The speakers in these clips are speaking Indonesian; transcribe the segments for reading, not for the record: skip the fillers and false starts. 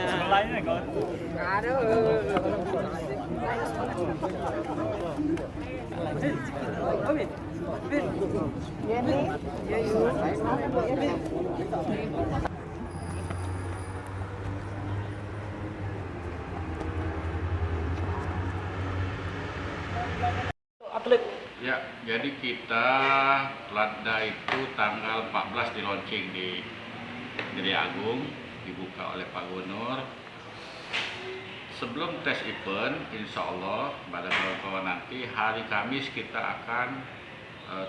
Sebelahnya kau. Atlet. Ya, jadi kita Ladda itu tanggal 14 di launching di Gede Agung, dibuka oleh Pak Gubernur. Sebelum tes event, insya Allah pada kawan-kawan nanti hari Kamis kita akan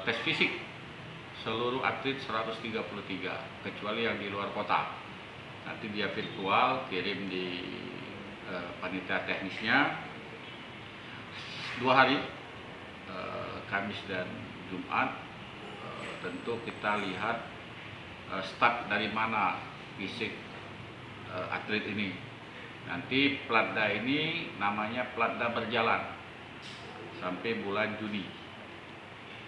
tes fisik seluruh atlet 133, kecuali yang di luar kota. Nanti dia virtual, kirim di panitia teknisnya 2 hari, Kamis dan Jumat. Tentu kita lihat start dari mana fisik atlet ini. Nanti Platda ini namanya Platda berjalan sampai bulan Juni.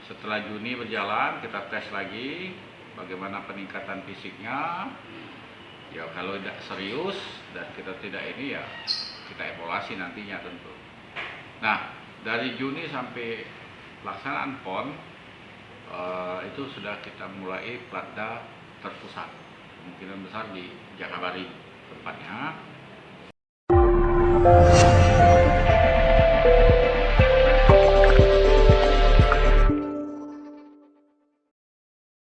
Setelah Juni berjalan, kita tes lagi bagaimana peningkatan fisiknya. Ya kalau tidak serius dan kita tidak ini, ya kita evaluasi nantinya tentu. Nah, dari Juni sampai pelaksanaan PON itu sudah kita mulai Platda terpusat, kemungkinan besar di Jakabaring tempatnya.